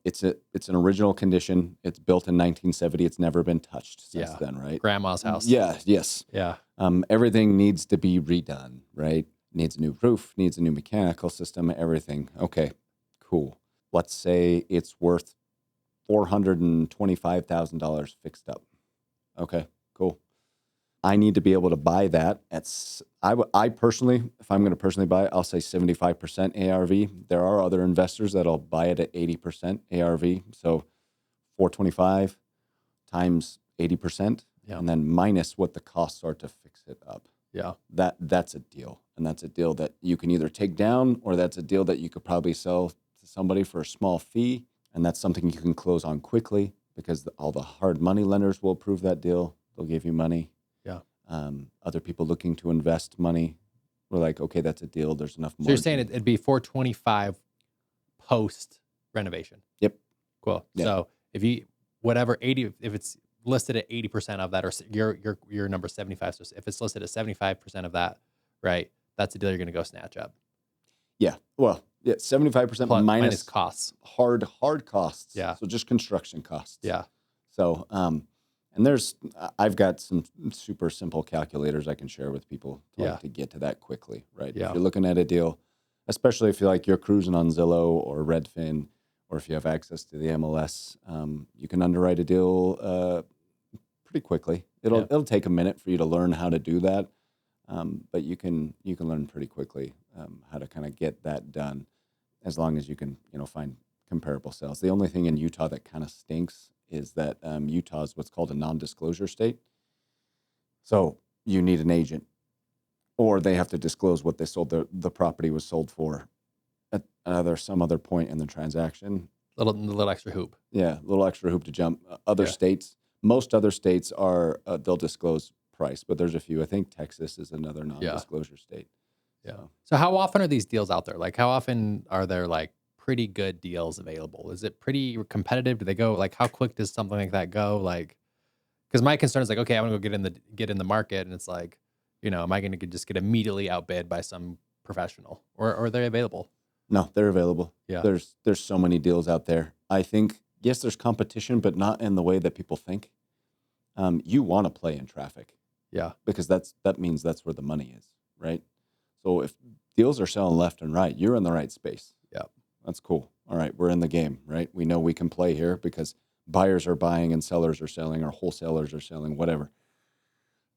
Speaker 2: original condition. It's built in 1970. It's never been touched since then, right?
Speaker 1: Grandma's house.
Speaker 2: Yeah. Yes.
Speaker 1: Yeah.
Speaker 2: Everything needs to be redone, right? Needs a new roof, needs a new mechanical system, everything. Okay, cool. Let's say it's worth $425,000 fixed up. Okay, cool. I need to be able to buy that I personally, if I'm going to personally buy it, I'll say 75% ARV. There are other investors that'll buy it at 80% ARV. So 425 times 80%, and then minus what the costs are to fix it up.
Speaker 1: Yeah.
Speaker 2: That's a deal. And that's a deal that you can either take down, or that's a deal that you could probably sell to somebody for a small fee. And that's something you can close on quickly, because all the hard money lenders will approve that deal. They'll give you money.
Speaker 1: Yeah.
Speaker 2: Other people looking to invest money were like, okay, that's a deal. There's enough margin.
Speaker 1: So you're saying it'd be 425 post renovation.
Speaker 2: Yep.
Speaker 1: Cool.
Speaker 2: Yeah.
Speaker 1: So if it's listed at 80% of that, or your number 75. So if it's listed at 75% of that, right, that's a deal you're going to go snatch up.
Speaker 2: Yeah. Well, yeah, 75% minus
Speaker 1: costs.
Speaker 2: Hard costs.
Speaker 1: Yeah.
Speaker 2: So just construction costs.
Speaker 1: Yeah.
Speaker 2: So, and I've got some super simple calculators I can share with people to get to that quickly, right?
Speaker 1: Yeah.
Speaker 2: If you're looking at a deal, especially if you're cruising on Zillow or Redfin, or if you have access to the MLS, you can underwrite a deal pretty quickly. It'll take a minute for you to learn how to do that, but you can learn pretty quickly how to kind of get that done, as long as you can find comparable sales. The only thing in Utah that kind of stinks is that Utah is what's called a non-disclosure state. So you need an agent, or they have to disclose what they sold the property was sold for at some other point in the transaction.
Speaker 1: Little extra hoop.
Speaker 2: Yeah, a little extra hoop to jump. States, most other states are they'll disclose price, but there's a few. I think Texas is another non-disclosure state.
Speaker 1: Yeah. So how often are these deals out there? Like, how often are there like pretty good deals available? Is it pretty competitive? Do they go, like, how quick does something like that go? Like, because my concern is like, okay, I want to go get in the market, and it's like, am I going to just get immediately outbid by some professional, or are they available?
Speaker 2: No, they're available.
Speaker 1: Yeah.
Speaker 2: There's so many deals out there. I think, yes, there's competition, but not in the way that people think. You want to play in traffic.
Speaker 1: Yeah.
Speaker 2: Because that means that's where the money is, right? So if deals are selling left and right, you're in the right space.
Speaker 1: Yeah.
Speaker 2: That's cool. All right, we're in the game, right? We know we can play here because buyers are buying and sellers are selling, or wholesalers are selling, whatever.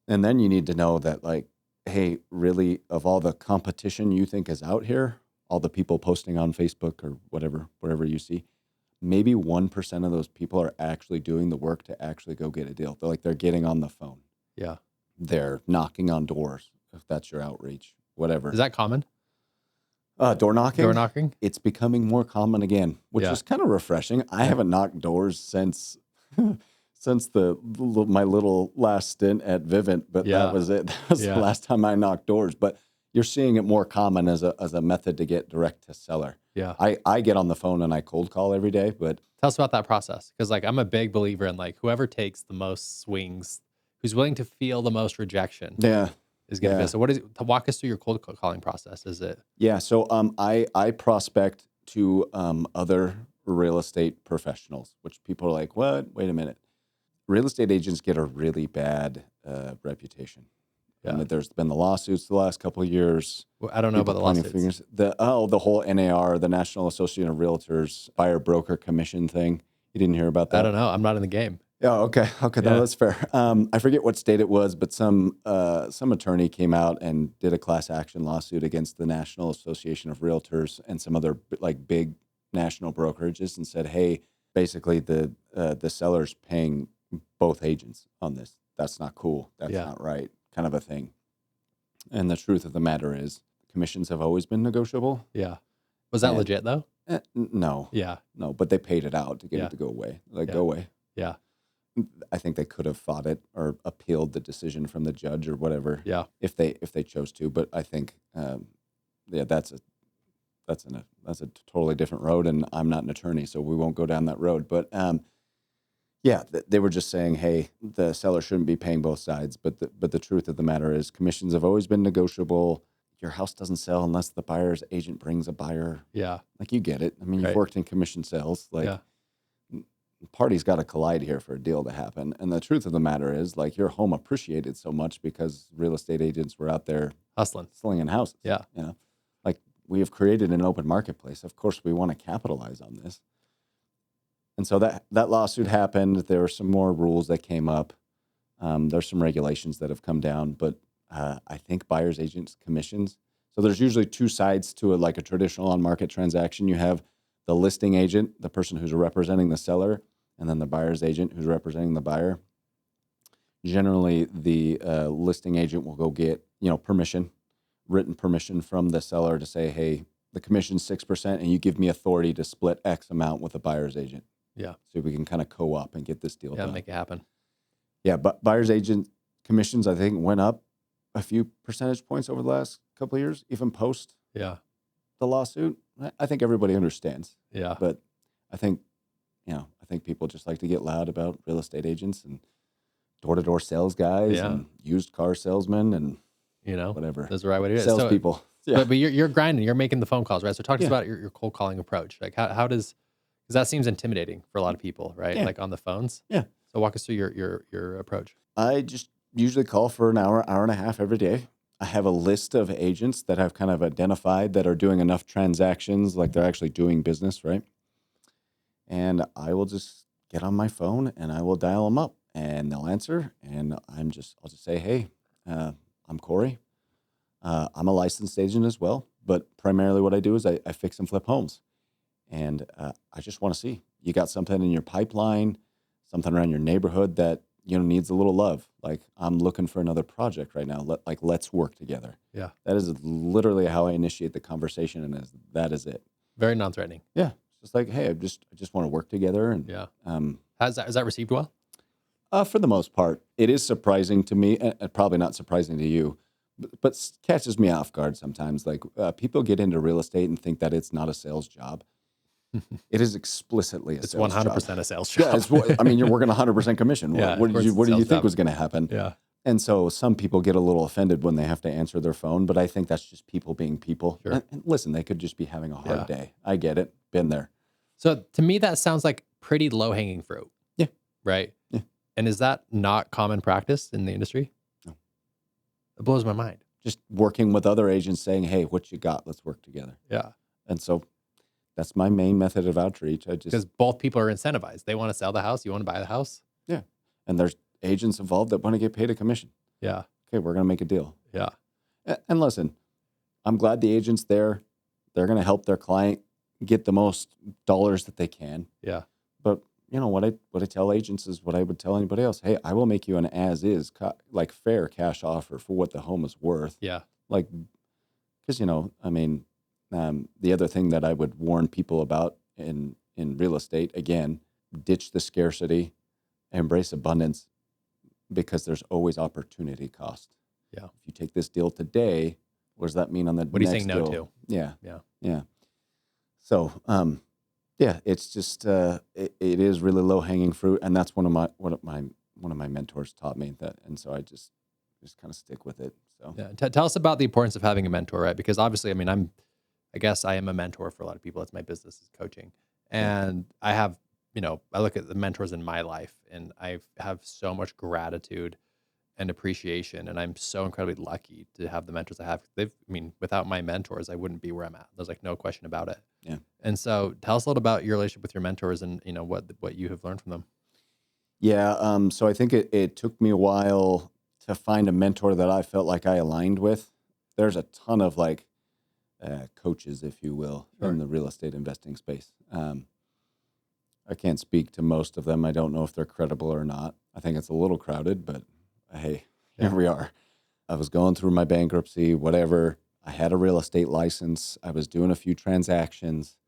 Speaker 2: And then you need to know that, like, hey, really, of all the competition you think is out here, all the people posting on Facebook or whatever you see, maybe 1% of those people are actually doing the work to actually go get a deal. They're getting on the phone.
Speaker 1: Yeah.
Speaker 2: They're knocking on doors, if that's your outreach, whatever.
Speaker 1: Is that common?
Speaker 2: Door knocking?
Speaker 1: Door knocking?
Speaker 2: It's becoming more common again, which is kind of refreshing. I haven't knocked doors since my little last stint at Vivint, but that was it. That was the last time I knocked doors. But you're seeing it more common as a method to get direct to seller.
Speaker 1: Yeah.
Speaker 2: I get on the phone and I cold call every day, but
Speaker 1: tell us about that process. Because, like, I'm a big believer in, like, whoever takes the most swings, who's willing to feel the most rejection.
Speaker 2: Yeah.
Speaker 1: Is going to be. So to walk us through your cold calling process, is it?
Speaker 2: Yeah. So I prospect to other real estate professionals, which people are like, what? Wait a minute. Real estate agents get a really bad reputation. Yeah. And there's been the lawsuits the last couple of years.
Speaker 1: Well, I don't know about the lawsuits.
Speaker 2: Fingers. The whole NAR, the National Association of Realtors buyer broker commission thing. You didn't hear about that?
Speaker 1: I don't know. I'm not in the game.
Speaker 2: Oh, okay. No, that's fair. I forget what state it was, but some attorney came out and did a class action lawsuit against the National Association of Realtors and some other like big national brokerages, and said, hey, basically the seller's paying both agents on this. That's not cool. That's not right. Kind of a thing. And the truth of the matter is, commissions have always been negotiable.
Speaker 1: Yeah. Was that legit though?
Speaker 2: No.
Speaker 1: Yeah.
Speaker 2: No, but they paid it out to get it to go away. Go away.
Speaker 1: Yeah.
Speaker 2: I think they could have fought it or appealed the decision from the judge or whatever.
Speaker 1: Yeah.
Speaker 2: If they chose to, but I think, that's a totally different road, and I'm not an attorney, so we won't go down that road. But they were just saying, hey, the seller shouldn't be paying both sides. But the truth of the matter is, commissions have always been negotiable. Your house doesn't sell unless the buyer's agent brings a buyer.
Speaker 1: Yeah.
Speaker 2: Like, you get it. I mean, you've worked in commission sales. Like, parties got to collide here for a deal to happen. And the truth of the matter is, like, your home appreciated so much because real estate agents were out there
Speaker 1: hustling,
Speaker 2: slinging houses.
Speaker 1: Yeah.
Speaker 2: Like, we have created an open marketplace. Of course, we want to capitalize on this. And so that lawsuit happened. There were some more rules that came up. There's some regulations that have come down, but I think buyer's agents commissions. So there's usually two sides to it, like a traditional on-market transaction. You have the listing agent, the person who's representing the seller, and then the buyer's agent who's representing the buyer. Generally, the listing agent will go get, permission, written permission from the seller to say, hey, the commission's 6%, and you give me authority to split X amount with the buyer's agent.
Speaker 1: Yeah.
Speaker 2: So we can kind of co-op and get this deal done.
Speaker 1: Make it happen.
Speaker 2: Yeah, but buyer's agent commissions, I think, went up a few percentage points over the last couple of years, even post the lawsuit. I think everybody understands.
Speaker 1: Yeah.
Speaker 2: But I think people just like to get loud about real estate agents and door-to-door sales guys and used car salesmen and whatever.
Speaker 1: That's the right way to do it.
Speaker 2: Salespeople.
Speaker 1: Yeah. But you're grinding. You're making the phone calls, right? So talk to us about your cold calling approach. Like how does, because that seems intimidating for a lot of people, right?
Speaker 2: Yeah.
Speaker 1: Like on the phones.
Speaker 2: Yeah.
Speaker 1: So walk us through your approach.
Speaker 2: I just usually call for an hour and a half every day. I have a list of agents that I've kind of identified that are doing enough transactions, like they're actually doing business, right? And I will just get on my phone and I will dial them up and they'll answer. And I'll just say, hey, I'm Corey. I'm a licensed agent as well, but primarily what I do is I fix and flip homes. And I just want to see, you got something in your pipeline, something around your neighborhood that, needs a little love. Like, I'm looking for another project right now. Let's work together.
Speaker 1: Yeah.
Speaker 2: That is literally how I initiate the conversation, and that is it.
Speaker 1: Very non-threatening.
Speaker 2: Yeah. It's just like, hey, I just want to work together. And
Speaker 1: is that received well?
Speaker 2: For the most part. It is surprising to me, and probably not surprising to you, but catches me off guard sometimes. Like, people get into real estate and think that it's not a sales job. It is explicitly a sales job.
Speaker 1: It's 100% a sales job.
Speaker 2: Yeah, you're working 100% commission. What did you think was going to happen?
Speaker 1: Yeah.
Speaker 2: And so some people get a little offended when they have to answer their phone, but I think that's just people being people.
Speaker 1: Sure.
Speaker 2: And listen, they could just be having a hard day. I get it. Been there.
Speaker 1: So to me, that sounds like pretty low-hanging fruit.
Speaker 2: Yeah.
Speaker 1: Right?
Speaker 2: Yeah.
Speaker 1: And is that not common practice in the industry?
Speaker 2: No.
Speaker 1: It blows my mind.
Speaker 2: Just working with other agents saying, hey, what you got? Let's work together.
Speaker 1: Yeah.
Speaker 2: And so that's my main method of outreach.
Speaker 1: Because both people are incentivized. They want to sell the house. You want to buy the house.
Speaker 2: Yeah. And there's agents involved that want to get paid a commission.
Speaker 1: Yeah.
Speaker 2: Okay, we're going to make a deal.
Speaker 1: Yeah.
Speaker 2: And listen, I'm glad the agent's there. They're going to help their client get the most dollars that they can.
Speaker 1: Yeah.
Speaker 2: But what I tell agents is what I would tell anybody else. Hey, I will make you an as-is, fair cash offer for what the home is worth.
Speaker 1: Yeah.
Speaker 2: Because, the other thing that I would warn people about in real estate, again, ditch the scarcity, embrace abundance, because there's always opportunity cost.
Speaker 1: Yeah. If
Speaker 2: you take this deal today, what does that mean on the next deal?
Speaker 1: What are you saying no to?
Speaker 2: Yeah.
Speaker 1: Yeah.
Speaker 2: Yeah. So, it's just it is really low hanging fruit, and that's one of my mentors taught me that, and so I just kind of stick with it. So
Speaker 1: yeah, tell us about the importance of having a mentor, right? Because obviously, I guess I am a mentor for a lot of people. It's my business is coaching, and I have I look at the mentors in my life, and I have so much gratitude and appreciation, and I'm so incredibly lucky to have the mentors I have. Without my mentors, I wouldn't be where I'm at. There's no question about it.
Speaker 2: Yeah.
Speaker 1: And so tell us a little about your relationship with your mentors and, what you have learned from them.
Speaker 2: Yeah. So I think it took me a while to find a mentor that I felt like I aligned with. There's a ton of coaches, if you will, in the real estate investing space. I can't speak to most of them. I don't know if they're credible or not. I think it's a little crowded, but hey, here we are. I was going through my bankruptcy, whatever. I had a real estate license. I was doing a few transactions,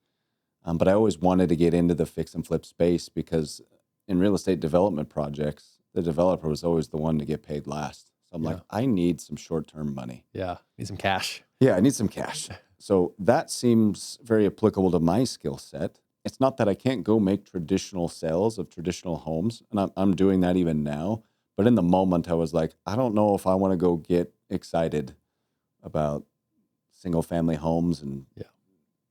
Speaker 2: but I always wanted to get into the fix and flip space because in real estate development projects, the developer was always the one to get paid last. So I'm like, I need some short-term money.
Speaker 1: Yeah, need some cash.
Speaker 2: Yeah, I need some cash. So that seems very applicable to my skill set. It's not that I can't go make traditional sales of traditional homes, and I'm doing that even now. But in the moment, I was like, I don't know if I want to go get excited about single-family homes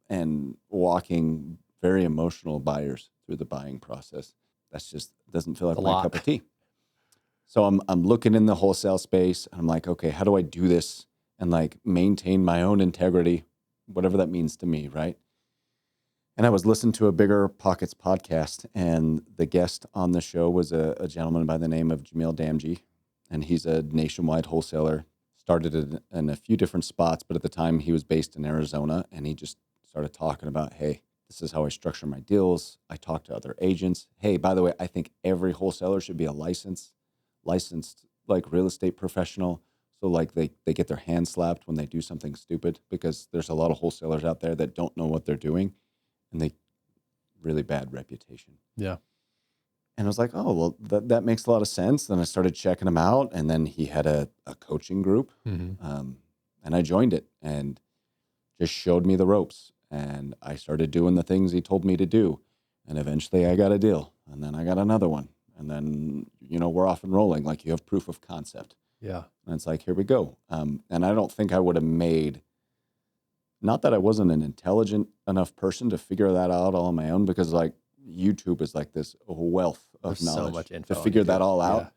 Speaker 2: and walking very emotional buyers through the buying process. That's just doesn't feel like my cup of tea. So I'm looking in the wholesale space, and I'm like, okay, how do I do this and maintain my own integrity, whatever that means to me, right? And I was listening to a Bigger Pockets podcast, and the guest on the show was a gentleman by the name of Jamil Damji. and he's a nationwide wholesaler. Started in a few different spots, but at the time he was based in Arizona, and he just started talking about, hey, this is how I structure my deals. I talk to other agents. Hey, by the way, I think every wholesaler should be a licensed like real estate professional. So like they get their hand slapped when they do something stupid, because there's a lot of wholesalers out there that don't know what they're doing, and they really bad reputation.
Speaker 1: Yeah.
Speaker 2: And I was like, oh, well, that makes a lot of sense. Then I started checking him out, and then he had a coaching group, and I joined it and just showed me the ropes. And I started doing the things he told me to do. And eventually I got a deal, and then I got another one. And then, we're off and rolling. Like, you have proof of concept.
Speaker 1: Yeah.
Speaker 2: And it's like, here we go. And I don't think I would have made, not that I wasn't an intelligent enough person to figure that out all on my own, because like YouTube is like this wealth of
Speaker 1: There's
Speaker 2: knowledge
Speaker 1: so much info
Speaker 2: to
Speaker 1: on
Speaker 2: figure that
Speaker 1: YouTube.
Speaker 2: all out.
Speaker 1: Yeah.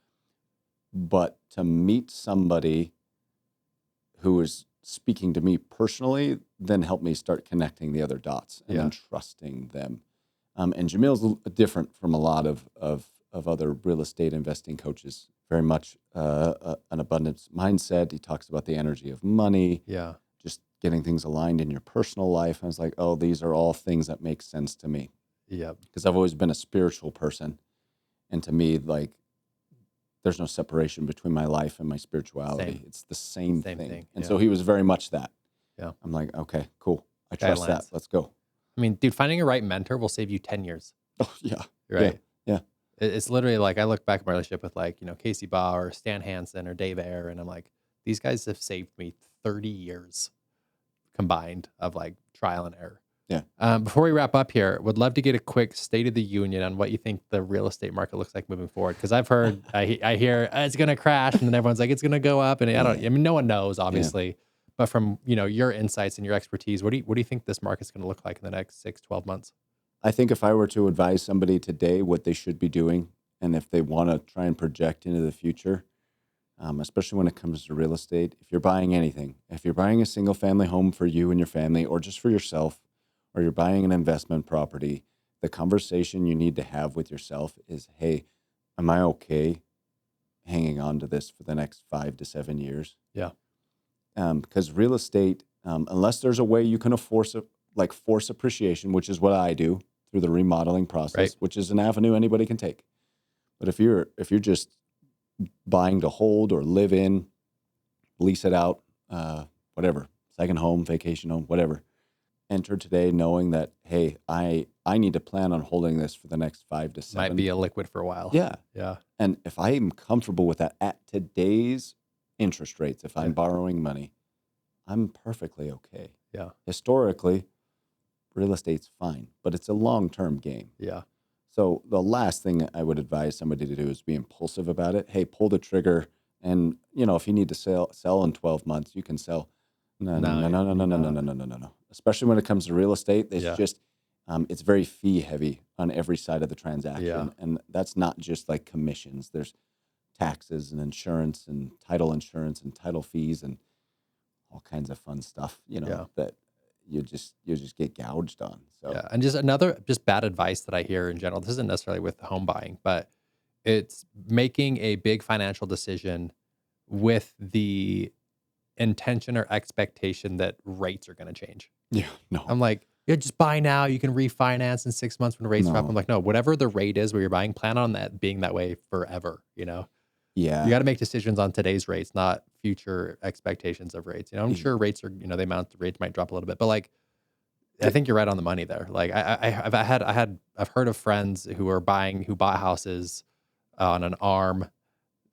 Speaker 2: But to meet somebody who is speaking to me personally then helped me start connecting the other dots and then trusting them. And Jamil's different from a lot of other real estate investing coaches. Very much an abundance mindset. He talks about the energy of money.
Speaker 1: Yeah.
Speaker 2: Just getting things aligned in your personal life. I was like, oh, these are all things that make sense to me.
Speaker 1: Yep.
Speaker 2: Because I've always been a spiritual person. And to me, like, there's no separation between my life and my spirituality.
Speaker 1: Same.
Speaker 2: It's the same thing. And
Speaker 1: yeah.
Speaker 2: so he was very much that.
Speaker 1: Yeah.
Speaker 2: I'm like, okay, cool. I trust that. Let's go.
Speaker 1: I mean, dude, finding a right mentor will save you 10 years.
Speaker 2: Oh, yeah.
Speaker 1: Right.
Speaker 2: Yeah.
Speaker 1: It's literally like, I look back at my relationship with like, Casey Baugh or Stan Hansen or Dave Ayer, and I'm like, these guys have saved me 30 years combined of like trial and error.
Speaker 2: Yeah.
Speaker 1: Before we wrap up here, would love to get a quick state of the union on what you think the real estate market looks like moving forward. Because I've heard, I hear it's going to crash, and then everyone's like, it's going to go up, and I mean, no one knows, obviously, but from your insights and your expertise, what do you think this market's going to look like in the next 6-12 months?
Speaker 2: I think if I were to advise somebody today what they should be doing, and if they want to try and project into the future, especially when it comes to real estate, if you're buying anything, if you're buying a single family home for you and your family, or just for yourself, or you're buying an investment property, the conversation you need to have with yourself is, hey, am I okay hanging on to this for the next 5 to 7 years?
Speaker 1: Yeah.
Speaker 2: Because real estate, unless there's a way you can force appreciation, which is what I do through the remodeling process, which is an avenue anybody can take. But if you're just buying to hold or live in, lease it out, whatever, second home, vacation home, whatever, enter today knowing that, hey, I need to plan on holding this for the next 5 to 7.
Speaker 1: Might be a liquid for a while.
Speaker 2: Yeah.
Speaker 1: Yeah.
Speaker 2: And if I am comfortable with that at today's interest rates, if I'm borrowing money, I'm perfectly okay.
Speaker 1: Yeah.
Speaker 2: Historically, real estate's fine, but it's a long-term game.
Speaker 1: Yeah.
Speaker 2: So the last thing I would advise somebody to do is be impulsive about it. Hey, pull the trigger, and if you need to sell in 12 months, you can sell. No. Especially when it comes to real estate, it's just it's very fee heavy on every side of the transaction, and that's not just like commissions. There's taxes and insurance and title fees and all kinds of fun stuff. That you just get gouged on. So
Speaker 1: yeah, and just another bad advice that I hear in general. This isn't necessarily with home buying, but it's making a big financial decision with the intention or expectation that rates are going to change.
Speaker 2: Yeah, no.
Speaker 1: I'm like, just buy now. You can refinance in 6 months when rates drop. I'm like, no, whatever the rate is where you're buying, plan on that being that way forever.
Speaker 2: Yeah.
Speaker 1: You got to make decisions on today's rates, not future expectations of rates. I'm sure rates are, rates might drop a little bit, but like, I think you're right on the money there. Like I've heard of friends who bought houses on an arm,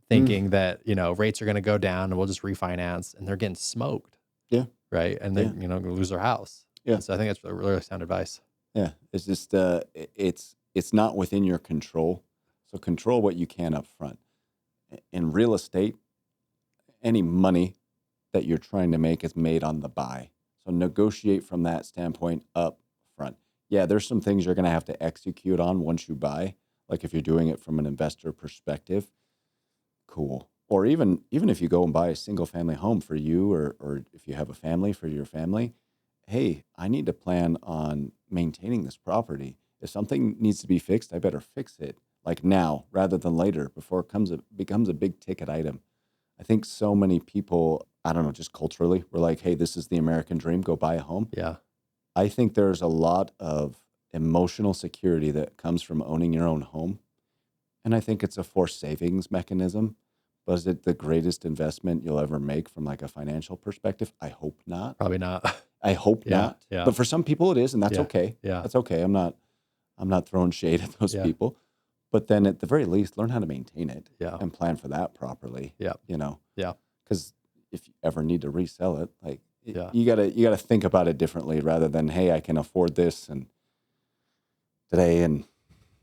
Speaker 1: thinking that, rates are going to go down and we'll just refinance, and they're getting smoked.
Speaker 2: Yeah.
Speaker 1: Right. And they're, going to lose their house.
Speaker 2: Yeah.
Speaker 1: And so I think that's really sound advice.
Speaker 2: Yeah. It's just, it's not within your control. So control what you can up front. In real estate, any money that you're trying to make is made on the buy. So negotiate from that standpoint up front. Yeah, there's some things you're going to have to execute on once you buy. Like if you're doing it from an investor perspective, cool. Or even if you go and buy a single family home for you, or if you have a family for your family, hey, I need to plan on maintaining this property. If something needs to be fixed, I better fix it like now rather than later, before it becomes a big ticket item. I think so many people, I don't know, just culturally, we're like, hey, this is the American dream, go buy a home.
Speaker 1: Yeah.
Speaker 2: I think there's a lot of emotional security that comes from owning your own home. And I think it's a forced savings mechanism. But is it the greatest investment you'll ever make from like a financial perspective? I hope not.
Speaker 1: Probably not.
Speaker 2: I hope not.
Speaker 1: Yeah.
Speaker 2: But for some people it is, and that's
Speaker 1: Yeah.
Speaker 2: okay.
Speaker 1: Yeah.
Speaker 2: That's okay. I'm not throwing shade at those
Speaker 1: Yeah.
Speaker 2: people. But then at the very least, learn how to maintain it
Speaker 1: Yeah.
Speaker 2: and plan for that properly.
Speaker 1: Yeah.
Speaker 2: You know?
Speaker 1: Yeah.
Speaker 2: Because if you ever need to resell it, like
Speaker 1: Yeah.
Speaker 2: you gotta think about it differently rather than, hey, I can afford this and today and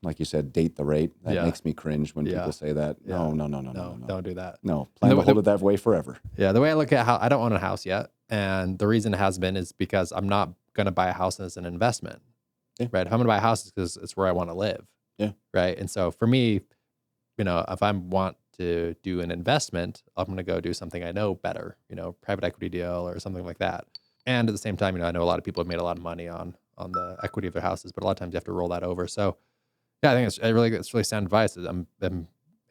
Speaker 2: like you said, date the rate. That
Speaker 1: Yeah.
Speaker 2: makes me cringe when
Speaker 1: Yeah.
Speaker 2: people say that.
Speaker 1: Yeah.
Speaker 2: No.
Speaker 1: Don't do that.
Speaker 2: No, plan to hold it that way forever.
Speaker 1: Yeah. The way I look at how I don't own a house yet. And the reason it has been is because I'm not going to buy a house as an investment.
Speaker 2: Yeah.
Speaker 1: Right. If I'm going to buy a house, it's because it's where I want to live.
Speaker 2: Yeah.
Speaker 1: Right. And so for me, if I want to do an investment, I'm going to go do something I know better, private equity deal or something like that. And at the same time, I know a lot of people have made a lot of money on the equity of their houses, but a lot of times you have to roll that over. So yeah, I think it's really sound advice. I'm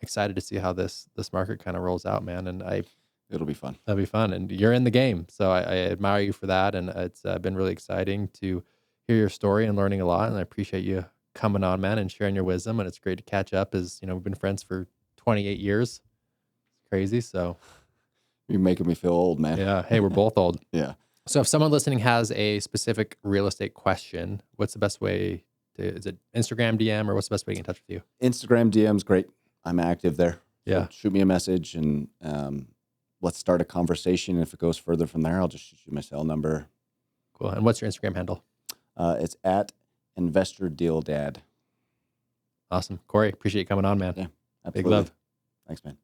Speaker 1: excited to see how this market kind of rolls out, man. And
Speaker 2: It'll be fun.
Speaker 1: that'll be fun. And you're in the game. So I admire you for that. And it's been really exciting to hear your story and learning a lot. And I appreciate you coming on, man, and sharing your wisdom. And it's great to catch up as, we've been friends for 28 years. It's crazy. So
Speaker 2: You're making me feel old, man.
Speaker 1: yeah. Hey, we're both old.
Speaker 2: Yeah.
Speaker 1: So if someone listening has a specific real estate question, what's the best way is it Instagram DM or what's the best way to get in touch with you?
Speaker 2: Instagram DM's great. I'm active there.
Speaker 1: Yeah.
Speaker 2: So shoot me a message and let's start a conversation. If it goes further from there, I'll just shoot you my cell number.
Speaker 1: Cool. And what's your Instagram handle?
Speaker 2: It's at Investor Deal Dad.
Speaker 1: Awesome. Corey, appreciate you coming on, man.
Speaker 2: Yeah,
Speaker 1: Big
Speaker 2: absolutely.
Speaker 1: love.
Speaker 2: Thanks, man.